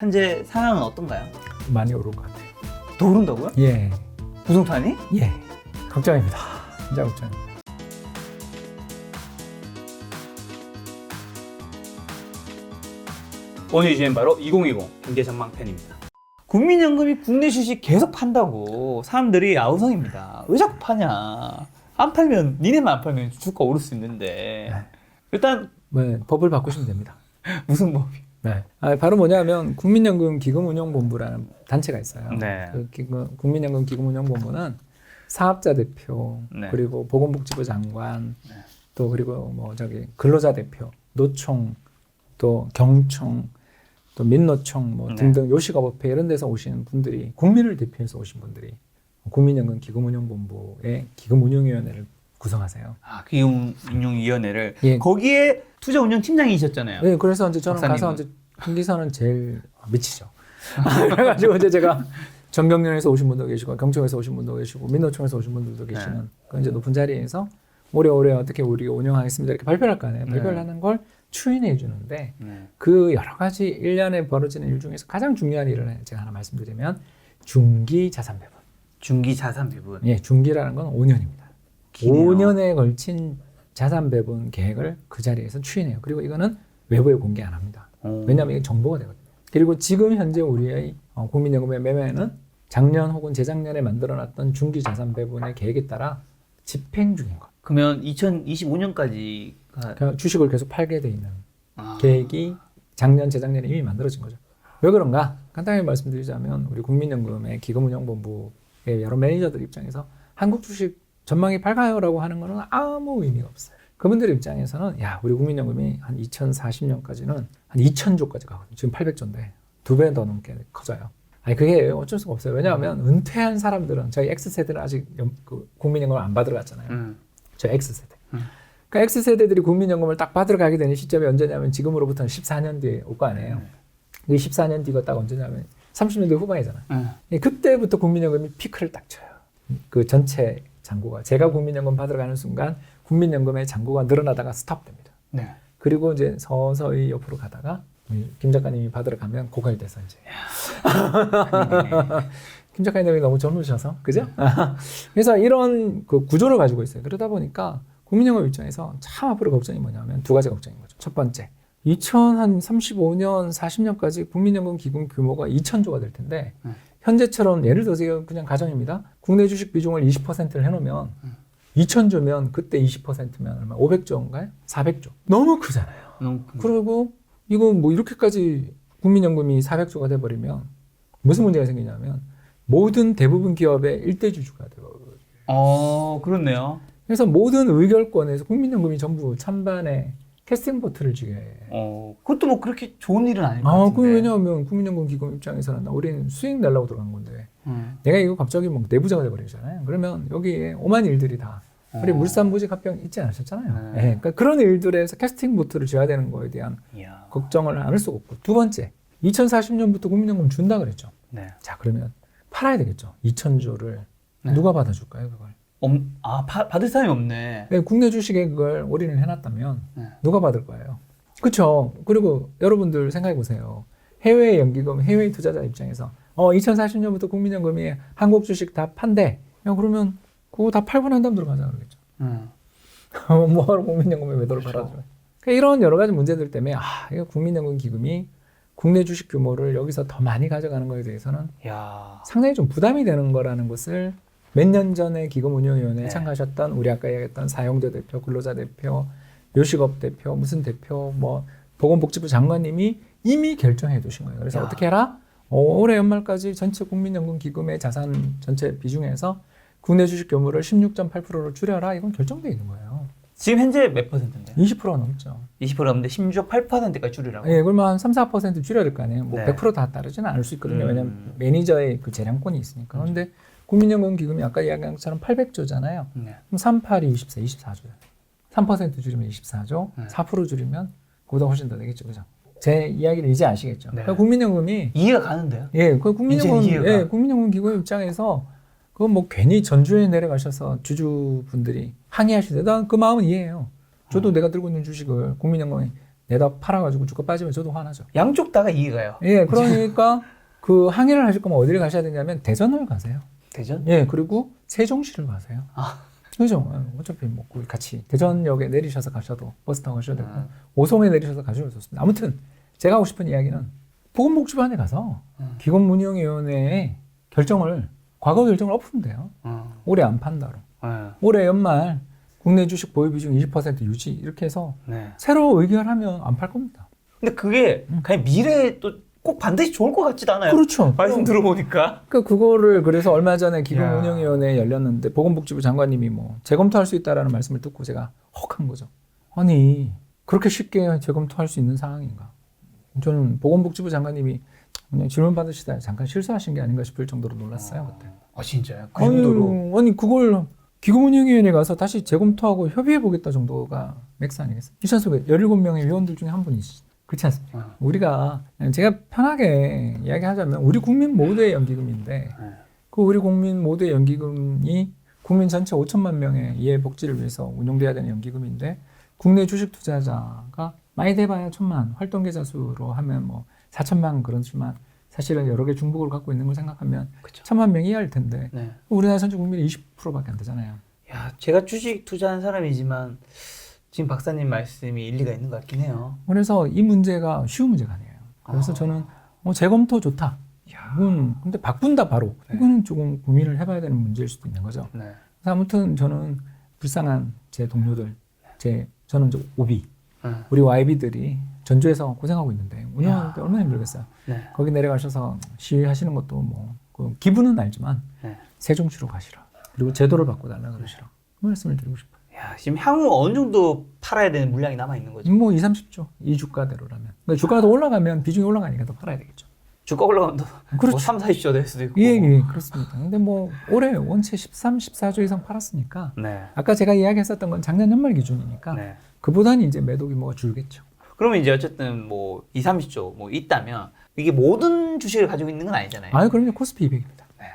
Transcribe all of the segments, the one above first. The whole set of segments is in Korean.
현재 상황은 어떤가요? 많이 오를 것 같아요. 더 오른다고요? 예. 부동산이? 예. 걱정입니다. 진짜 걱정입니다. 오늘 주제는 바로 2020 경제전망편입니다. 국민연금이 국내 주식 계속 판다고 사람들이 아우성입니다. 왜 자꾸 파냐? 안 팔면 니네만 안 팔면 주가 오를 수 있는데 일단 네, 법을 바꾸시면 됩니다. 무슨 법이? 네. 바로 뭐냐면 국민연금 기금운용본부라는 단체가 있어요. 네. 그 국민연금 기금운용본부는 사업자 대표, 네. 그리고 보건복지부 장관, 네. 또 그리고 뭐 저기 근로자 대표, 노총, 또 경총, 또 민노총 뭐 네. 등등 요식업업회 이런 데서 오시는 분들이 국민을 대표해서 오신 분들이 국민연금 기금운용본부의 기금운용위원회를 구성하세요. 아, 기금운용위원회를 예. 거기에 투자운용팀장이셨잖아요. 네, 그래서 이제 저는 박사님은. 가서 이제 김기사는 제일 미치죠. 그래가지고 이제 제가 정경련에서 오신 분도 계시고, 경총에서 오신 분도 계시고, 민노총에서 오신 분들도 계시는 그 이제 높은 자리에서 오래오래 어떻게 우리가 운영하겠습니다 이렇게 발표를 할 거 아니에요. 발표를 네. 하는 걸 추인해 주는데 네. 그 여러 가지 일년에 벌어지는 일 중에서 가장 중요한 일을 제가 하나 말씀드리면 중기 자산 배분. 중기 자산 배분. 예, 중기라는 건 5년입니다. 기네요. 5년에 걸친 자산 배분 계획을 그 자리에서 추인해요. 그리고 이거는 외부에 공개 안 합니다. 왜냐하면 이게 정보가 되거든요. 그리고 지금 현재 우리의 국민연금의 매매는 작년 혹은 재작년에 만들어놨던 중기 자산 배분의 계획에 따라 집행 중인 것. 그러면 2025년까지가 그러니까 주식을 계속 팔게 돼 있는 아. 계획이 작년, 재작년에 이미 만들어진 거죠. 왜 그런가? 간단하게 말씀드리자면 우리 국민연금의 기금운용본부의 여러 매니저들 입장에서 한국 주식 전망이 밝아요라고 하는 거는 아무 의미가 없어요. 그분들 입장에서는 야, 우리 국민연금이 한 2040년까지는 한 2,000조까지 가거든요. 지금 800조인데 2배 더 넘게 커져요. 아니 그게 어쩔 수가 없어요. 왜냐하면 은퇴한 사람들은 저희 X세대는 아직 국민연금을 안 받으러 갔잖아요. 저희 X세대. 그러니까 X세대들이 국민연금을 딱 받으러 가게 되는 시점이 언제냐면 지금으로부터는 14년 뒤에 올 거 아니에요. 이 14년 뒤가 딱 언제냐면 30년대 후반이잖아요. 그때부터 국민연금이 피크를 딱 쳐요. 그 전체 잔고가. 제가 국민연금 받으러 가는 순간 국민연금의 잔고가 늘어나다가 스톱됩니다. 네. 그리고 이제 서서히 옆으로 가다가 김 작가님이 받으러 가면 고갈돼서 이제. 김 작가님이 너무 젊으셔서, 그죠? 그래서 이런 그 구조를 가지고 있어요. 그러다 보니까 국민연금 입장에서 참 앞으로 걱정이 뭐냐면 두 가지 걱정인 거죠. 첫 번째, 2035년, 40년까지 국민연금 기금 규모가 2,000조가 될 텐데 현재처럼 예를 들어서 그냥 가정입니다. 국내 주식 비중을 20%를 해놓으면 2,000조면 그때 20%면 얼마? 500조인가요? 400조. 너무 크잖아요. 그리고 이거 뭐 이렇게까지 국민연금이 400조가 돼버리면 무슨 문제가 생기냐면 모든 대부분 기업의 일대주주가 돼버려요. 그렇네요. 그래서 모든 의결권에서 국민연금이 전부 찬반에 캐스팅 보트를 쥐게 해요. 그것도 뭐 그렇게 좋은 일은 아닐 것 같은데. 그럼 왜냐하면 국민연금 기금 입장에서는 우리는 수익 내려고 들어간 건데 내가 이거 갑자기 뭐 내부자가 돼버리잖아요. 그러면 여기에 오만 일들이 다 우리 물산부직 합병 있지 않으셨잖아요. 네. 그러니까 그런 일들에서 캐스팅 보트를 쥐어야 되는 거에 대한 걱정을 안 할 수가 없고 두 번째 2040년부터 국민연금 준다 그랬죠. 네. 자 그러면 팔아야 되겠죠. 2,000조를 누가 받아줄까요 그걸? 받을 사람이 없네. 네, 국내 주식에 그걸 올인을 해놨다면 누가 받을 거예요? 그렇죠. 그리고 여러분들 생각해 보세요. 해외 연기금, 해외 투자자 입장에서 2040년부터 국민연금이 한국 주식 다 판대. 그러면 그거 다 팔고 난 다음 들어가자 그러겠죠. 뭐하러 국민연금에 매도를 받아줘요? 그러니까 이런 여러 가지 문제들 때문에 이거 국민연금 기금이 국내 주식 규모를 여기서 더 많이 가져가는 거에 대해서는 상당히 좀 부담이 되는 거라는 것을 몇 년 전에 기금운용위원회에 참가하셨던 우리 아까 얘기했던 사용자 대표, 근로자 대표, 요식업 대표, 무슨 대표, 뭐 보건복지부 장관님이 이미 결정해 두신 거예요. 그래서 어떻게 해라? 올해 연말까지 전체 국민연금 기금의 자산 전체 비중에서 국내 주식 규모를 16.8%로 줄여라. 이건 결정되어 있는 거예요. 지금 현재 몇 %인데요? 20%가 넘죠. 20% 넘는데 16.8%까지 줄이라고? 예, 그러면 한 3, 4% 줄여야 될 거 아니에요. 뭐 100% 따르지는 않을 수 있거든요. 왜냐하면 매니저의 그 재량권이 있으니까. 그런데 국민연금 기금이 아까 이야기한 것처럼 800조잖아요. 그럼 3, 8이 24조예요. 3% 줄이면 24조, 4% 줄이면 그보다 훨씬 더 되겠죠. 그죠? 제 이야기를 이제 아시겠죠? 그러니까 국민연금이 이해가 가는데요? 그 국민연금 기금 입장에서 그건 뭐 괜히 전주에 내려가셔서 주주분들이 항의하시는데 난 그 마음은 이해해요. 저도 내가 들고 있는 주식을 국민연금이 내다 팔아가지고 주가 빠지면 저도 화나죠. 양쪽 다가 이해가요. 예, 그러니까 그 항해를 하실 거면 어디를 가셔야 되냐면 대전을 가세요. 대전? 예, 그리고 세종시를 가세요. 아. 그죠? 어차피 뭐 거기 같이 대전역에 내리셔서 가셔도 버스 타고 가셔도 되고 오송에 내리셔서 가셔도 좋습니다. 아무튼 제가 하고 싶은 이야기는 보건복지부안에 가서 기금운용위원회의 결정을 과거 결정을 엎으면 돼요. 올해 안 판다로. 올해 연말 국내 주식 보유 비중 20% 유지 이렇게 해서 네. 새로 의결하면 안 팔 겁니다. 근데 그게 그냥 미래에 또 꼭 반드시 좋을 것 같지도 않아요. 그렇죠. 말씀 들어보니까. 그거를 그래서 얼마 전에 기금운용위원회 열렸는데 보건복지부 장관님이 뭐 재검토할 수 있다라는 말씀을 듣고 제가 혹한 거죠. 아니 그렇게 쉽게 재검토할 수 있는 상황인가? 저는 보건복지부 장관님이 그냥 질문 받으시다 잠깐 실수하신 게 아닌가 싶을 정도로 놀랐어요 그때. 아 진짜요? 그 정도로? 아니 그걸 기금운용위원회 가서 다시 재검토하고 협의해 보겠다 정도가 맥스 아니겠어요? 이찬석에 17명의 위원들 중에 한 분이시죠. 그렇지 않습니까? 우리가 제가 편하게 이야기하자면 우리 국민 모두의 연기금인데 그 우리 국민 모두의 연기금이 국민 전체 5천만 명의 이해 복지를 위해서 운용돼야 되는 연기금인데 국내 주식 투자자가 많이 돼봐야 1,000만 활동 계좌 수로 하면 뭐 4천만 그렇지만 사실은 여러 개 중복을 갖고 있는 걸 생각하면 그쵸. 1,000만 명이 이해할 텐데 네. 우리나라 전체 국민의 20%밖에 안 되잖아요. 야, 제가 주식 투자한 사람이지만 지금 박사님 말씀이 일리가 있는 것 같긴 해요. 그래서 이 문제가 쉬운 문제가 아니에요. 그래서 저는 재검토 좋다. 이건 근데 바꾼다 바로. 이거는 조금 고민을 해봐야 되는 문제일 수도 있는 거죠. 네. 그래서 아무튼 저는 불쌍한 제 동료들, 저는 이제 오비, 우리 YB들이 전주에서 고생하고 있는데 운영할 때 얼마나 힘들겠어요. 네. 거기 내려가셔서 시위하시는 것도 뭐 그 기분은 알지만 네. 세종시로 가시라. 그리고 제도를 바꿔달라 그러시라. 그 말씀을 드리고 싶어요. 야, 지금 향후 어느 정도 팔아야 되는 물량이 남아 있는 거죠? 뭐 2, 30조 이 주가대로라면. 근데 주가가 더 올라가면 비중이 올라가니까 더 팔아야 되겠죠. 주가 올라가면 더 그렇죠. 뭐 3, 40조 될 수도 있고. 예, 그렇습니다. 근데 뭐 올해 원체 13, 14조 이상 팔았으니까 네. 아까 제가 이야기했었던 건 작년 연말 기준이니까 네. 그보다는 이제 매도 규모가 줄겠죠. 그러면 이제 어쨌든 뭐 2, 30조 뭐 있다면 이게 모든 주식을 가지고 있는 건 아니잖아요. 아니 그럼요. 코스피 200입니다. 네.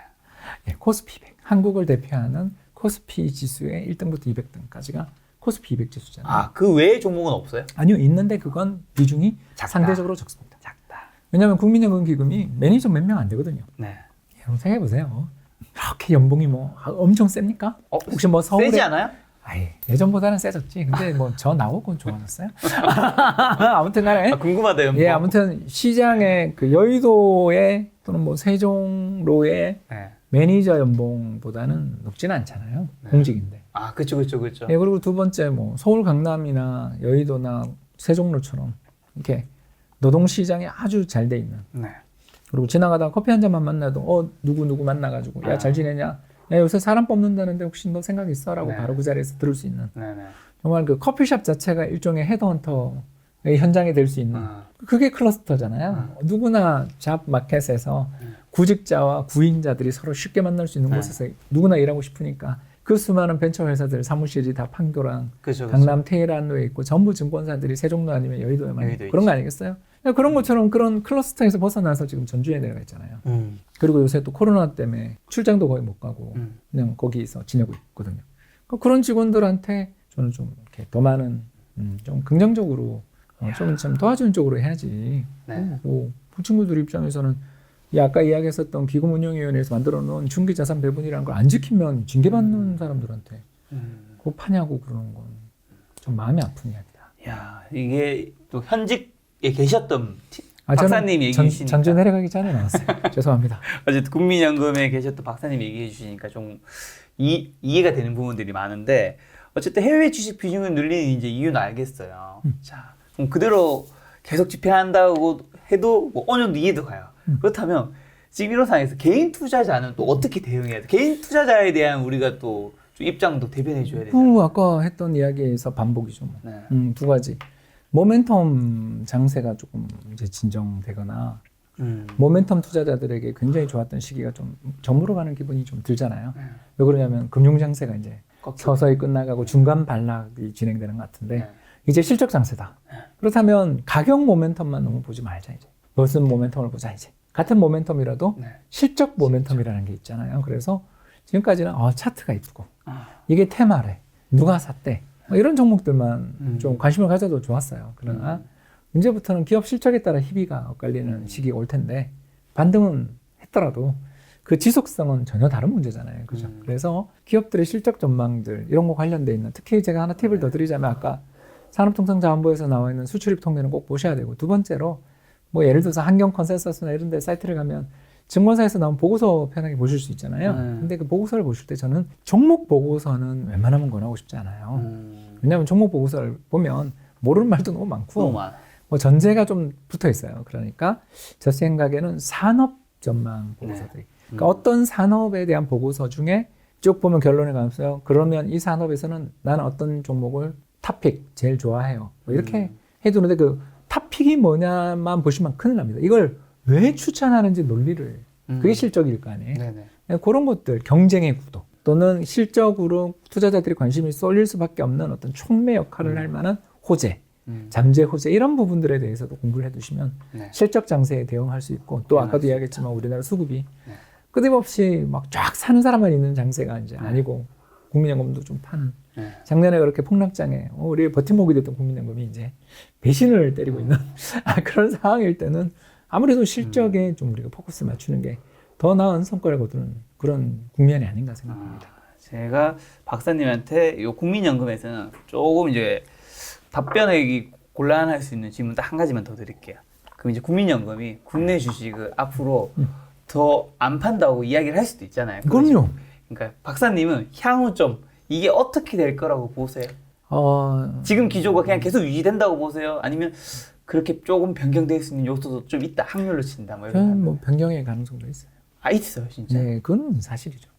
예, 코스피 200. 한국을 대표하는 코스피 지수의 1등부터 200등까지가 코스피 200 지수잖아요. 아, 그 외의 종목은 없어요? 아니요. 있는데 그건 비중이 작다. 상대적으로 적습니다. 작다. 왜냐하면 국민연금기금이 매니저 몇 명 안 되거든요. 네. 여러분 생각해보세요. 이렇게 연봉이 뭐 엄청 셉니까? 혹시 뭐 서울에 세지 않아요? 아예 예전보다는 세졌지. 근데 뭐 저 나오고 좋아졌어요. 아무튼 간에. 아, 궁금하다, 연봉. 예, 아무튼 시장의 그 여의도의 또는 뭐 세종로의 네. 매니저 연봉보다는 높지는 않잖아요. 네. 공직인데. 아, 그쵸. 예, 그리고 두 번째 뭐 서울 강남이나 여의도나 세종로처럼 이렇게 노동시장이 아주 잘 돼 있는. 네. 그리고 지나가다가 커피 한 잔만 만나도 누구 만나가지고 야, 잘 지내냐? 야, 요새 사람 뽑는다는데 혹시 너 생각 있어? 라고 네. 바로 그 자리에서 들을 수 있는. 네네. 정말 그 커피숍 자체가 일종의 헤드헌터의 현장이 될 수 있는. 그게 클러스터잖아요. 누구나 잡 마켓에서 구직자와 구인자들이 서로 쉽게 만날 수 있는 곳에서 누구나 일하고 싶으니까 그 수많은 벤처 회사들 사무실이 다 판교랑 그쵸. 강남 테헤란로에 있고 전부 증권사들이 세종로 아니면 여의도에만 있고 그런 거 아니겠어요? 그런 것처럼 그런 클러스터에서 벗어나서 지금 전주에 내려가 있잖아요. 그리고 요새 또 코로나 때문에 출장도 거의 못 가고 그냥 거기서 지내고 있거든요. 그런 직원들한테 저는 좀 이렇게 더 많은 좀 긍정적으로 좀 도와주는 쪽으로 해야지. 네. 그 친구들 입장에서는 아까 이야기했었던 기금운용위원회에서 만들어 놓은 중기자산 배분이라는 걸 안 지키면 징계받는 사람들한테 그거 파냐고 그러는 건 좀 마음이 아픈 이야기다. 야, 이게 또 현직에 계셨던 저는 박사님 얘기해 주시니까 전주 내려가기 전에 나왔어요. 죄송합니다. 어쨌든 국민연금에 계셨던 박사님 얘기해 주시니까 좀 이해가 되는 부분들이 많은데 어쨌든 해외 주식 비중을 늘리는 이제 이유는 알겠어요. 자, 그럼 그대로 계속 집행한다고 해도 뭐 어느 정도 이해도 가요. 그렇다면 지금 이런 상황에서 개인 투자자는 또 어떻게 대응해야 돼? 개인 투자자에 대한 우리가 또 좀 입장도 대변해 줘야 되잖아요. 아까 했던 이야기에서 반복이죠. 뭐. 네. 두 가지. 모멘텀 장세가 조금 이제 진정되거나 모멘텀 투자자들에게 굉장히 좋았던 시기가 좀 저물어 가는 기분이 좀 들잖아요. 왜 그러냐면 금융 장세가 이제 서서히 끝나가고 중간 반락이 진행되는 것 같은데 이제 실적 장세다. 그렇다면 가격 모멘텀만 너무 보지 말자 이제. 무슨 모멘텀을 보자 이제. 같은 모멘텀이라도 실적 모멘텀이라는 게 있잖아요. 그래서 지금까지는 차트가 이쁘고 이게 테마래. 누가 샀대. 뭐 이런 종목들만 좀 관심을 가져도 좋았어요. 그러나 이제부터는 기업 실적에 따라 희비가 엇갈리는 시기가 올 텐데 반등은 했더라도 그 지속성은 전혀 다른 문제잖아요. 그죠? 그래서 기업들의 실적 전망들 이런 거 관련돼 있는 특히 제가 하나 팁을 더 드리자면 아까 산업통상자원부에서 나와 있는 수출입 통계는 꼭 보셔야 되고 두 번째로 뭐 예를 들어서 한경 컨센서스나 이런 데 사이트를 가면 증권사에서 나온 보고서 편하게 보실 수 있잖아요. 근데 그 보고서를 보실 때 저는 종목 보고서는 웬만하면 권하고 싶지 않아요. 왜냐하면 종목 보고서를 보면 모르는 말도 너무 많고 뭐 전제가 좀 붙어 있어요. 그러니까 제 생각에는 산업 전망 보고서들이 그러니까 어떤 산업에 대한 보고서 중에 쭉 보면 결론에 가면서 그러면 이 산업에서는 나는 어떤 종목을 탑픽 제일 좋아해요. 뭐 이렇게 해두는데 그 탑픽이 뭐냐만 보시면 큰일 납니다. 이걸 왜 추천하는지 논리를 그게 실적일 거 아니에요. 네네. 그런 것들 경쟁의 구도 또는 실적으로 투자자들이 관심이 쏠릴 수밖에 없는 어떤 촉매 역할을 할 만한 호재 잠재 호재 이런 부분들에 대해서도 공부를 해두시면 실적 장세에 대응할 수 있고 또 아까도 이야기했지만 우리나라 수급이 끊임없이 막 쫙 사는 사람만 있는 장세가 이제 아니고 국민연금도 좀 파는 작년에 그렇게 폭락장에 우리 버팀목이 됐던 국민연금이 이제 배신을 때리고 있는 그런 상황일 때는 아무래도 실적에 좀 우리가 포커스 맞추는 게 더 나은 성과를 거두는 그런 국면이 아닌가 생각합니다. 제가 박사님한테 이 국민연금에서는 조금 이제 답변하기 곤란할 수 있는 질문 딱 한 가지만 더 드릴게요. 그럼 이제 국민연금이 국내 주식을 앞으로 더 안 판다고 이야기를 할 수도 있잖아요. 그럼요. 그러니까 박사님은 향후 좀 이게 어떻게 될 거라고 보세요? 지금 기조가 그냥 계속 유지된다고 보세요? 아니면 그렇게 조금 변경될 수 있는 요소도 좀 있다, 확률로 친다, 뭐 이런. 저는 뭐 변경의 가능성도 있어요. 있어요, 진짜. 네, 그건 사실이죠.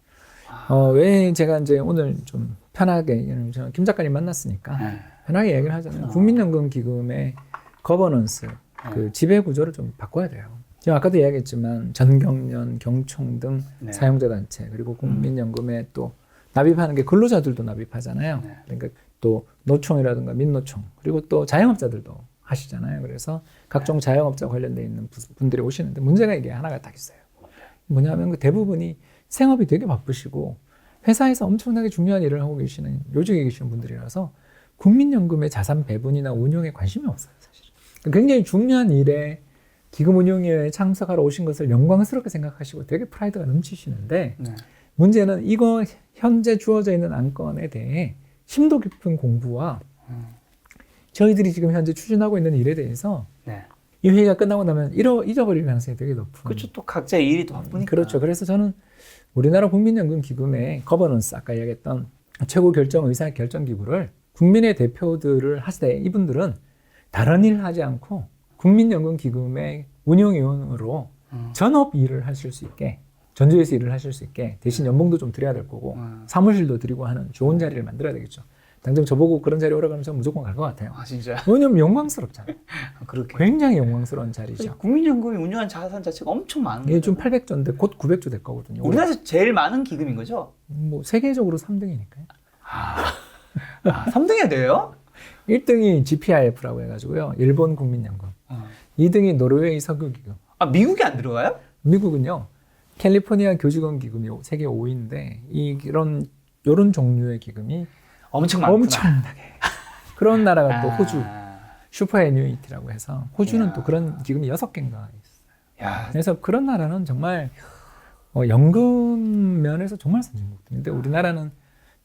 왜 제가 이제 오늘 좀 편하게 김 작가님 만났으니까 편하게 얘기를 하자면 국민연금 기금의 거버넌스, 그 지배 구조를 좀 바꿔야 돼요. 제가 아까도 이야기했지만 전경련, 경총 등 사용자 단체 그리고 국민연금에 또 납입하는 게 근로자들도 납입하잖아요. 그러니까 또 노총이라든가 민노총 그리고 또 자영업자들도 하시잖아요. 그래서 각종 자영업자 관련돼 있는 분들이 오시는데 문제가 이게 하나가 딱 있어요. 뭐냐면 그 대부분이 생업이 되게 바쁘시고 회사에서 엄청나게 중요한 일을 하고 계시는 요직에 계시는 분들이라서 국민연금의 자산 배분이나 운용에 관심이 없어요, 사실. 굉장히 중요한 일에 기금운용위원회에 참석하러 오신 것을 영광스럽게 생각하시고 되게 프라이드가 넘치시는데 문제는 이거 현재 주어져 있는 안건에 대해 심도 깊은 공부와 저희들이 지금 현재 추진하고 있는 일에 대해서 이 회의가 끝나고 나면 잊어버릴 가능성이 되게 높은. 그렇죠. 또 각자의 일이 더 바쁘니까. 그렇죠. 그래서 저는 우리나라 국민연금 기금의 거버넌스 아까 이야기했던 최고 결정 의사 결정 기구를 국민의 대표들을 하시되 이분들은 다른 일을 하지 않고 국민연금 기금의 운영위원으로 전업 일을 하실 수 있게 전주에서 일을 하실 수 있게 대신 연봉도 좀 드려야 될 거고 사무실도 드리고 하는 좋은 자리를 만들어야 되겠죠. 당장 저보고 그런 자리 오라고 하면 저는 무조건 갈 것 같아요. 진짜? 왜냐면 영광스럽잖아요. 그렇게. 굉장히 영광스러운 자리죠. 국민연금이 운영한 자산 자체가 엄청 많은 거예요. 이게 좀 800조인데 곧 900조 될 거거든요. 우리나라에서 제일 많은 기금인 거죠? 뭐 세계적으로 3등이니까요. 3등이야 돼요? 1등이 GPIF라고 해가지고요. 일본 국민연금. 2등이 노르웨이 석유기금. 미국이 안 들어가요? 미국은요. 캘리포니아 교직원 기금이 세계 5위인데 이런 종류의 기금이 엄청 많구나. 엄청나게. 그런 나라가 또 호주. 슈퍼 애뉴이티라고 해서 호주는 또 그런 기금이 6개인가 있어요. 그래서 그런 나라는 정말 연금 면에서 정말 선진국인데 우리나라는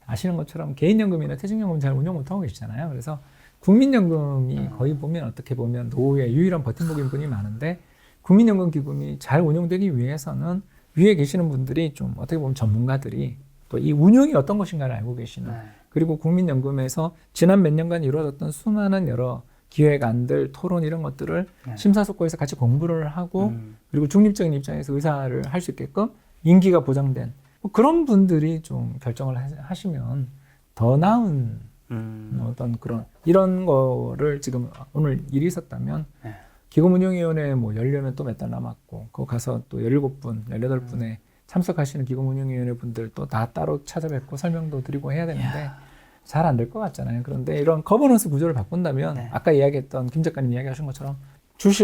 아시는 것처럼 개인연금이나 퇴직연금 잘 운영 못하고 계시잖아요. 그래서 국민연금이 거의 보면 어떻게 보면 노후의 유일한 버팀목인 분이 많은데 국민연금 기금이 잘 운영되기 위해서는 위에 계시는 분들이 좀 어떻게 보면 전문가들이 또 이 운영이 어떤 것인가를 알고 계시는 그리고 국민연금에서 지난 몇 년간 이루어졌던 수많은 여러 기획안들, 토론 이런 것들을 심사숙고해서 같이 공부를 하고 그리고 중립적인 입장에서 의사를 할 수 있게끔 임기가 보장된 뭐 그런 분들이 좀 결정을 하시면 더 나은 어떤 그런 이런 거를 지금 오늘 일이 있었다면 기금운용위원회 뭐 열려면 또 몇 달 남았고 그거 가서 또 17분, 18분에 참석하시는 기금운용위원회 분들 또 다 따로 찾아뵙고 설명도 드리고 해야 되는데 잘 안 될 것 같잖아요. 그런데 이런 거버넌스 구조를 바꾼다면 아까 이야기했던 김 작가님 이야기하신 것처럼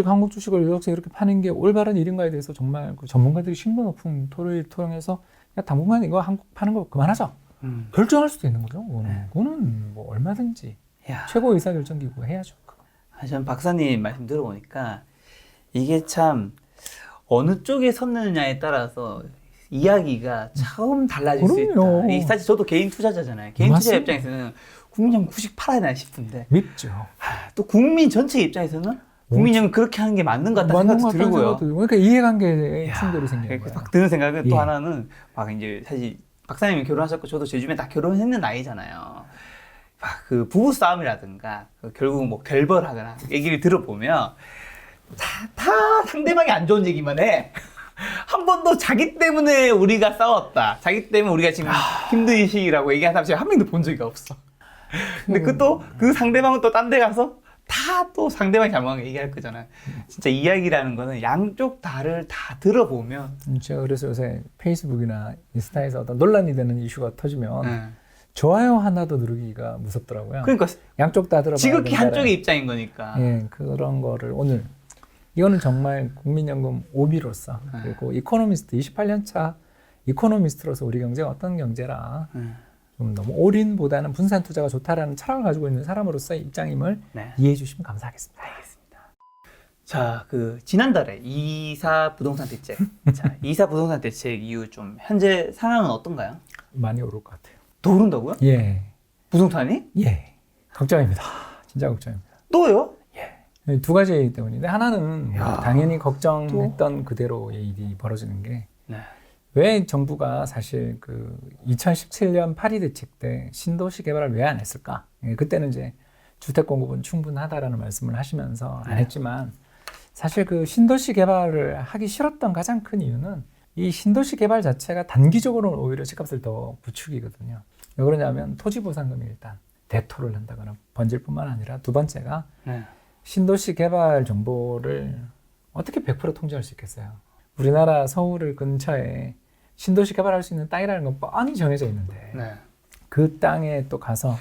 한국 주식을 여기서 이렇게 파는 게 올바른 일인가에 대해서 정말 그 전문가들이 심도 높은 토론을 통해서 야, 당분간 이거 한국 파는 거 그만하자. 결정할 수도 있는 거죠. 그거는 뭐 얼마든지 최고 의사결정기구 해야죠. 그거. 전 박사님 말씀 들어보니까 이게 참 어느 쪽에 섰느냐에 따라서 이야기가 처음 달라질 수 그럼요. 있다. 이 사실 저도 개인 투자자잖아요. 개인 투자 맞습니다. 입장에서는 국민연금 구식 팔아야 되나 싶은데 밉죠. 또 국민 전체 입장에서는 국민연금 그렇게 하는 게 맞는 것 같다는 맞는 생각도 것 같다는 들고요. 생각도 들고. 그러니까 이해관계에 야, 충돌이 생기는 그렇게 거예요. 딱 드는 생각은 또 예. 하나는 막 이제 사실 박사님이 결혼하셨고 저도 제 주변에 다 결혼했는 나이잖아요. 막 그 부부 싸움이라든가 결국 뭐 결벌하거나 얘기를 들어보면 다 상대방이 안 좋은 얘기만 해. 한 번도 자기 때문에 우리가 싸웠다. 자기 때문에 우리가 지금 힘든 시기라고 얘기한 사람 제가 한 명도 본 적이 없어. 근데 그 상대방은 또 딴 데 가서 다 또 상대방이 잘못한 거 얘기할 거잖아요. 진짜 이야기라는 거는 양쪽 다를 다 들어보면. 제가 그래서 요새 페이스북이나 인스타에서 어떤 논란이 되는 이슈가 터지면 네. 좋아요 하나도 누르기가 무섭더라고요. 그러니까 양쪽 다 들어봐야 지극히 된다는, 한쪽의 입장인 거니까. 예, 그런 거를 오늘 이거는 정말 국민연금 오비로서 그리고 이코노미스트 28년 차 이코노미스트로서 우리 경제가 어떤 경제라 좀 너무 올인보다는 분산 투자가 좋다라는 철학을 가지고 있는 사람으로서의 입장임을 네. 이해해 주시면 감사하겠습니다. 알겠습니다. 자, 지난달에 이사 부동산 대책. 자, 이사 부동산 대책 이후 좀 현재 상황은 어떤가요? 많이 오를 것 같아요. 더 오른다고요? 예, 부동산이? 예, 걱정입니다. 진짜 걱정입니다. 또요? 두 가지 때문인데 하나는 야, 당연히 걱정했던 그대로의 일이 벌어지는 게 네. 왜 정부가 사실 그 2017년 파리 대책 때 신도시 개발을 왜 안 했을까? 예, 그때는 이제 주택 공급은 충분하다라는 말씀을 하시면서 안 했지만 사실 그 신도시 개발을 하기 싫었던 가장 큰 이유는 이 신도시 개발 자체가 단기적으로는 오히려 집값을 더 부추기거든요. 왜 그러냐면 토지 보상금이 일단 대토를 한다거나 번질 뿐만 아니라 두 번째가 네. 신도시 개발 정보를 어떻게 100% 통제할 수 있겠어요? 우리나라 서울 근처에 신도시 개발할 수 있는 땅이라는 건 뻔히 정해져 있는데 네. 그 땅에 또 가서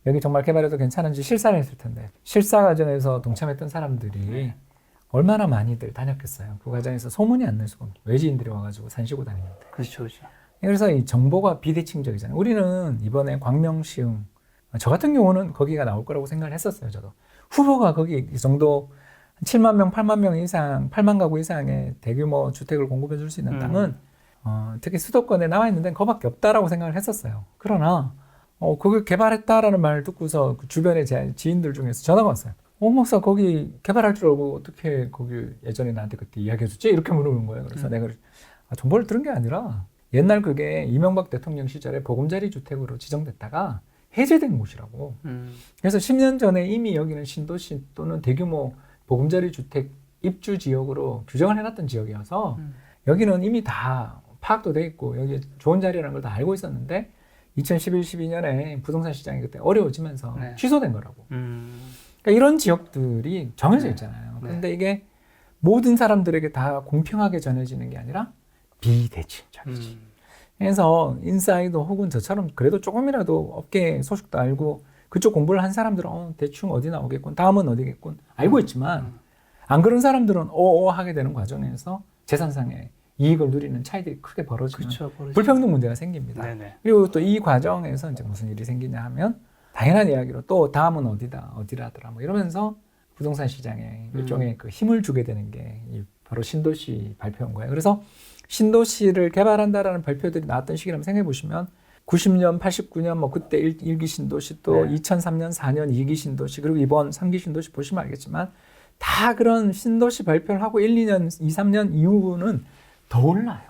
여기 정말 개발해도 괜찮은지 실사를 했을 텐데 실사 과정에서 동참했던 사람들이 얼마나 많이들 다녔겠어요. 그 과정에서 소문이 안 날 수가 없는 외지인들이 와가지고 산시고 다니는데. 그렇죠, 그렇죠. 그래서 이 정보가 비대칭적이잖아요. 우리는 이번에 광명시흥 저 같은 경우는 거기가 나올 거라고 생각을 했었어요. 저도 후보가 거기 이 정도 7만 명, 8만 명 이상, 8만 가구 이상의 대규모 주택을 공급해 줄 수 있는 땅은 특히 수도권에 나와 있는 데는 그거밖에 없다라고 생각을 했었어요. 그러나 그걸 개발했다라는 말을 듣고서 그 주변의 제 지인들 중에서 전화가 왔어요. 목사 거기 개발할 줄 알고 어떻게 거기 예전에 나한테 그때 이야기해줬지? 이렇게 물어보는 거예요. 그래서 내가 정보를 들은 게 아니라 옛날 그게 이명박 대통령 시절에 보금자리 주택으로 지정됐다가 해제된 곳이라고. 그래서 10년 전에 이미 여기는 신도시 또는 대규모 보금자리 주택 입주 지역으로 규정을 해놨던 지역이어서 여기는 이미 다 파악도 돼 있고 여기 좋은 자리라는 걸 다 알고 있었는데 2011, 12년에 부동산 시장이 그때 어려워지면서 네. 취소된 거라고. 그러니까 이런 지역들이 정해져 있잖아요. 네. 근데 이게 모든 사람들에게 다 공평하게 전해지는 게 아니라 비대칭적이지. 그래서 인사이드 혹은 저처럼 그래도 조금이라도 업계 소식도 알고 그쪽 공부를 한 사람들은 대충 어디 나오겠군, 다음은 어디겠군 알고 있지만 안 그런 사람들은 하게 되는 과정에서 재산상의 이익을 누리는 차이들이 크게 벌어지는 그렇죠, 불평등 문제가 생깁니다. 네네. 그리고 또 이 과정에서 이제 무슨 일이 생기냐 하면 당연한 이야기로 또 다음은 어디라더라 뭐 이러면서 부동산 시장에 일종의 그 힘을 주게 되는 게 바로 신도시 발표인 거예요. 그래서 신도시를 개발한다라는 발표들이 나왔던 시기를 한번 생각해 보시면 90년, 89년 뭐 그때 1기 신도시 또 2003년, 4년 2기 신도시 그리고 이번 3기 신도시 보시면 알겠지만 다 그런 신도시 발표를 하고 1, 2년, 2, 3년 이후는 더 올라요.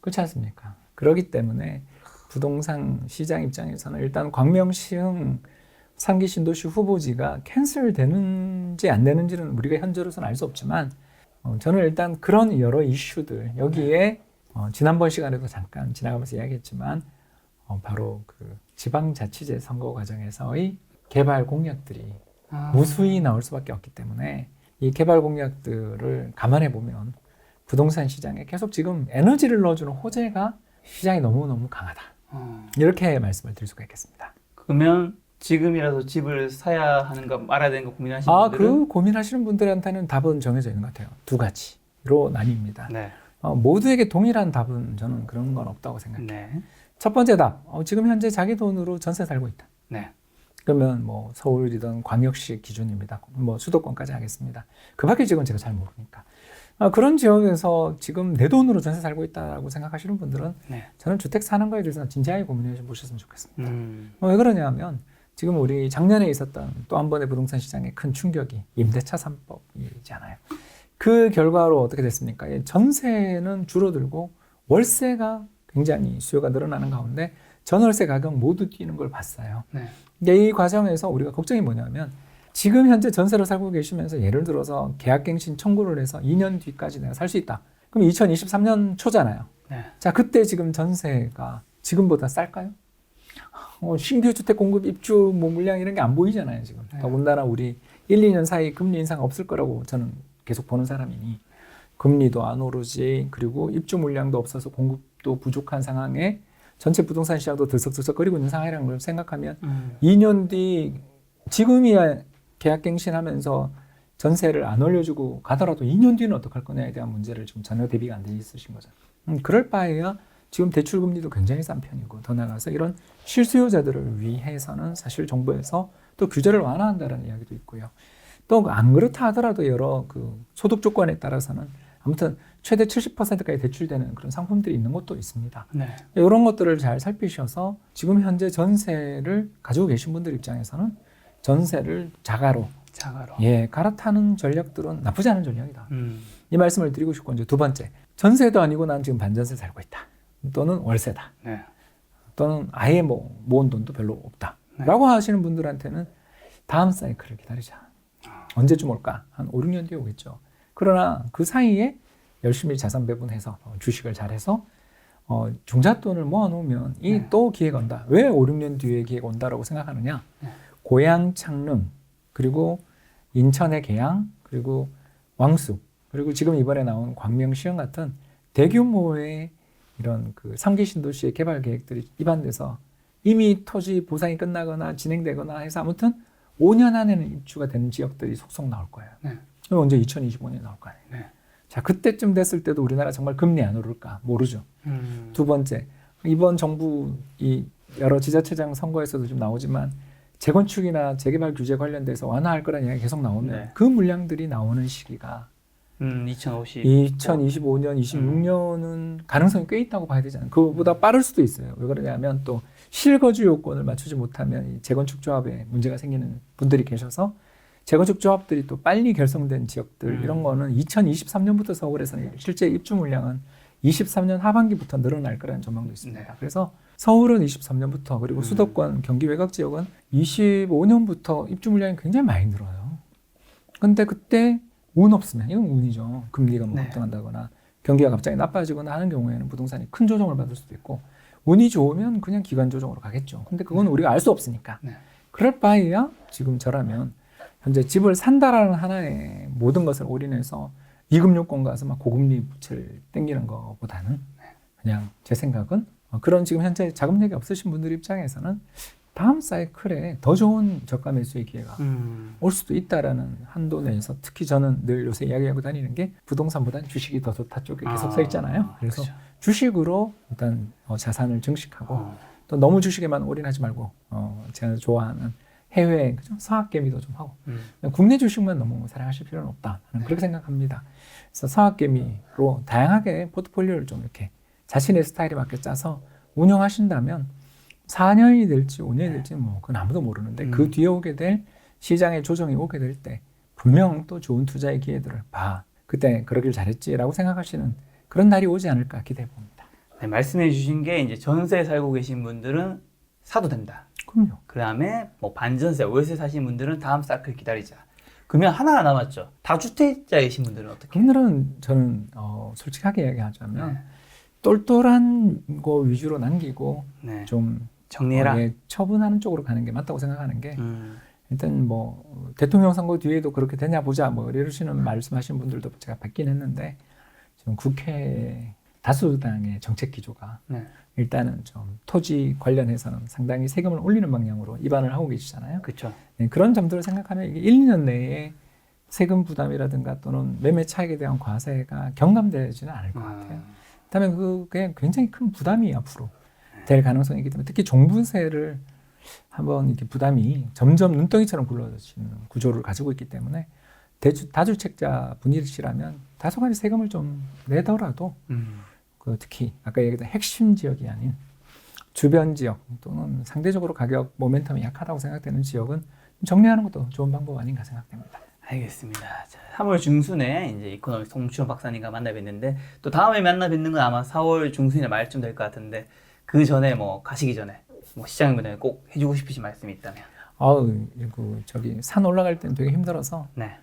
그렇지 않습니까? 그렇기 때문에 부동산 시장 입장에서는 일단 광명시흥 3기 신도시 후보지가 캔슬되는지 안 되는지는 우리가 현재로서는 알 수 없지만 저는 일단 그런 여러 이슈들 여기에 지난번 시간에도 잠깐 지나가면서 이야기했지만 바로 그 지방자치제 선거 과정에서의 개발 공약들이 무수히 나올 수밖에 없기 때문에 이 개발 공약들을 감안해 보면 부동산 시장에 계속 지금 에너지를 넣어주는 호재가 시장이 너무너무 강하다. 이렇게 말씀을 드릴 수가 있겠습니다. 그러면 지금이라도 집을 사야 하는가 말아야 되는가 고민하시는 분들은? 그 고민하시는 분들한테는 답은 정해져 있는 것 같아요. 두 가지로 나뉩니다. 네. 모두에게 동일한 답은 저는 그런 건 없다고 생각해요. 네. 첫 번째 답, 지금 현재 자기 돈으로 전세 살고 있다. 네. 그러면 뭐 서울이든 광역시 기준입니다. 뭐 수도권까지 하겠습니다. 그 밖의 지역은 제가 잘 모르니까. 그런 지역에서 지금 내 돈으로 전세 살고 있다고 생각하시는 분들은 네. 저는 주택 사는 거에 대해서 진지하게 고민해 보셨으면 좋겠습니다. 왜 그러냐면 지금 우리 작년에 있었던 또 한 번의 부동산 시장의 큰 충격이 임대차 3법이잖아요. 그 결과로 어떻게 됐습니까? 전세는 줄어들고 월세가 굉장히 수요가 늘어나는 가운데 전월세 가격 모두 뛰는 걸 봤어요. 네. 근데 이 과정에서 우리가 걱정이 뭐냐면 지금 현재 전세로 살고 계시면서 예를 들어서 계약갱신 청구를 해서 2년 뒤까지 내가 살 수 있다. 그럼 2023년 초잖아요. 네. 자, 그때 지금 전세가 지금보다 쌀까요? 신규 주택 공급 입주 뭐 물량 이런 게 안 보이잖아요, 지금. 네. 더군다나 우리 1, 2년 사이 금리 인상 없을 거라고 저는 계속 보는 사람이니 금리도 안 오르지, 그리고 입주 물량도 없어서 공급도 부족한 상황에 전체 부동산 시장도 들썩들썩거리고 있는 상황이라는 걸 생각하면 2년 뒤 지금이야 계약갱신하면서 전세를 안 올려주고 가더라도 2년 뒤는 어떡할 거냐에 대한 문제를 지금 전혀 대비가 안 돼 있으신 거죠. 그럴 바에야 지금 대출 금리도 굉장히 싼 편이고 더 나아가서 이런 실수요자들을 위해서는 사실 정부에서 또 규제를 완화한다는 이야기도 있고요. 또 안 그렇다 하더라도 여러 그 소득 조건에 따라서는 아무튼 최대 70%까지 대출되는 그런 상품들이 있는 것도 있습니다. 네. 이런 것들을 잘 살피셔서 지금 현재 전세를 가지고 계신 분들 입장에서는 전세를 자가로 갈아타는 전략들은 나쁘지 않은 전략이다. 이 말씀을 드리고 싶고, 이제 두 번째, 전세도 아니고 난 지금 반전세 살고 있다. 또는 월세다. 네. 또는 아예 뭐 모은 돈도 별로 없다. 네. 라고 하시는 분들한테는 다음 사이클을 기다리자. 언제쯤 올까? 한 5, 6년 뒤에 오겠죠. 그러나 그 사이에 열심히 자산 배분해서 주식을 잘해서 종잣돈을 모아놓으면 이 또 기회가 온다. 왜 5, 6년 뒤에 기회가 온다라고 생각하느냐? 고양 창릉, 그리고 인천의 계양, 그리고 왕숙, 그리고 지금 이번에 나온 광명시흥 같은 대규모의 이런 그 3기 신도시의 개발 계획들이 입안돼서 이미 토지 보상이 끝나거나 진행되거나 해서 아무튼 5년 안에는 입주가 되는 지역들이 속속 나올 거예요. 네. 그럼 언제 2025년에 나올 거 아니에요. 네. 자, 그때쯤 됐을 때도 우리나라 정말 금리 안 오를까 모르죠. 두 번째, 이번 정부 이 여러 지자체장 선거에서도 좀 나오지만 재건축이나 재개발 규제 관련돼서 완화할 거라는 이야기 계속 나오면 네. 그 물량들이 나오는 시기가 2025년, 26년은 가능성이 꽤 있다고 봐야 되지 않아요. 그거보다 빠를 수도 있어요. 왜 그러냐면 또 실거주 요건을 맞추지 못하면 이 재건축 조합에 문제가 생기는 분들이 계셔서 재건축 조합들이 또 빨리 결성된 지역들 이런 거는 2023년부터 서울에서는 실제 입주 물량은 23년 하반기부터 늘어날 거라는 전망도 있습니다. 네. 그래서 서울은 23년부터, 그리고 수도권, 경기 외곽 지역은 25년부터 입주 물량이 굉장히 많이 늘어요. 근데 그때 운 없으면, 이건 운이죠. 금리가 뭐 급등한다거나 경기가 갑자기 나빠지거나 하는 경우에는 부동산이 큰 조정을 받을 수도 있고, 운이 좋으면 그냥 기간 조정으로 가겠죠. 근데 그건 우리가 알 수 없으니까. 그럴 바에야 지금 저라면 현재 집을 산다라는 하나의 모든 것을 올인해서 이금융권 가서 막 고금리 부채를 땡기는 것보다는 그냥 제 생각은 그런 지금 현재 자금력이 없으신 분들 입장에서는 다음 사이클에 더 좋은 저가 매수의 기회가 올 수도 있다라는 한도 내에서, 특히 저는 늘 요새 이야기하고 다니는 게 부동산보다는 주식이 더 좋다 쪽에 계속 서 있잖아요. 그래서 그렇죠. 주식으로 일단 자산을 증식하고 또 너무 주식에만 올인하지 말고 제가 좋아하는 해외 서학개미도 좀 하고 국내 주식만 너무 사랑하실 필요는 없다. 저는 그렇게 생각합니다. 그래서 서학개미로 다양하게 포트폴리오를 좀 이렇게 자신의 스타일에 맞게 짜서 운영하신다면 4년이 될지 5년이 될지 뭐 그건 아무도 모르는데 그 뒤에 오게 될 시장의 조정이 오게 될 때 분명 또 좋은 투자의 기회들을 그때 그러길 잘했지라고 생각하시는 그런 날이 오지 않을까 기대해 봅니다. 네, 말씀해 주신 게 이제 전세 살고 계신 분들은 사도 된다. 그럼요. 그다음에 뭐 반전세, 월세 사신 분들은 다음 사이클 기다리자. 그러면 하나가 남았죠. 다주택자이신 분들은 어떻게? 그분들은 저는 솔직하게 이야기하자면 똘똘한 거 위주로 남기고 좀 정리해라. 처분하는 쪽으로 가는 게 맞다고 생각하는 게 일단 뭐 대통령 선거 뒤에도 그렇게 되냐 보자 뭐 이러시는 말씀하신 분들도 제가 뵙긴 했는데 지금 국회 다수당의 정책 기조가 일단은 좀 토지 관련해서는 상당히 세금을 올리는 방향으로 입안을 하고 계시잖아요. 그렇죠. 네, 그런 점들을 생각하면 이게 1, 2년 내에 세금 부담이라든가 또는 매매 차익에 대한 과세가 경감되지는 않을 것 같아요. 그다음에 그게 굉장히 큰 부담이 앞으로 될 가능성이 있기 때문에 특히 종부세를 한번 이렇게 부담이 점점 눈덩이처럼 굴러지는 구조를 가지고 있기 때문에 다주택자 분이시라면 다소간의 세금을 좀 내더라도 그 특히 아까 얘기했던 핵심 지역이 아닌 주변 지역 또는 상대적으로 가격 모멘텀이 약하다고 생각되는 지역은 정리하는 것도 좋은 방법 아닌가 생각됩니다. 알겠습니다. 자, 3월 중순에 이제 이코노믹스 홍춘호 박사님과 만나 뵙는데 또 다음에 만나 뵙는 건 아마 4월 중순이나 말쯤 될 것 같은데 그 전에 뭐 가시기 전에 뭐 시장님분에 꼭 해주고 싶으신 말씀이 있다면. 저기 산 올라갈 때는 되게 힘들어서 네.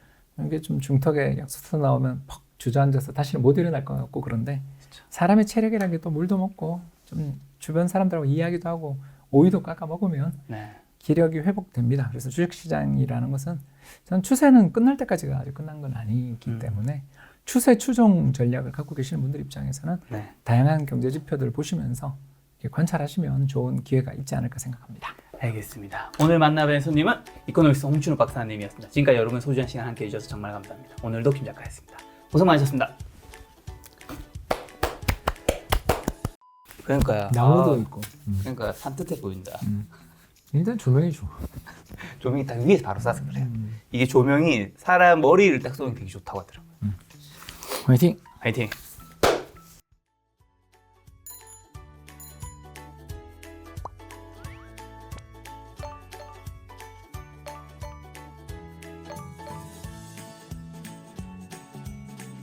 이게 좀 중턱에 약수터 나오면 퍽 주저앉아서 다시는 못 일어날 것 같고 그런데 그쵸. 사람의 체력이라는 게 또 물도 먹고 좀 주변 사람들하고 이야기도 하고 오이도 깎아 먹으면 네. 기력이 회복됩니다. 그래서 주식시장이라는 것은 전 추세는 끝날 때까지가 아직 끝난 건 아니기 때문에 추세 추종 전략을 갖고 계시는 분들 입장에서는 네. 다양한 경제 지표들을 보시면서 이렇게 관찰하시면 좋은 기회가 있지 않을까 생각합니다. 알겠습니다. 오늘 만나뵌 손님은 이코노믹스 홍춘호 박사님이었습니다. 지금까지 여러분 소중한 시간 함께 해주셔서 정말 감사합니다. 오늘도 김 작가였습니다. 고생 많으셨습니다. 그러니까요. 나무도 있고. 그러니까 산뜻해 보인다. 일단 조명이 좋아. 조명이 딱 위에서 바로 쏴서 그래요. 이게 조명이 사람 머리를 딱 쏘는 게 되게 좋다고 하더라고요. 화이팅! 화이팅!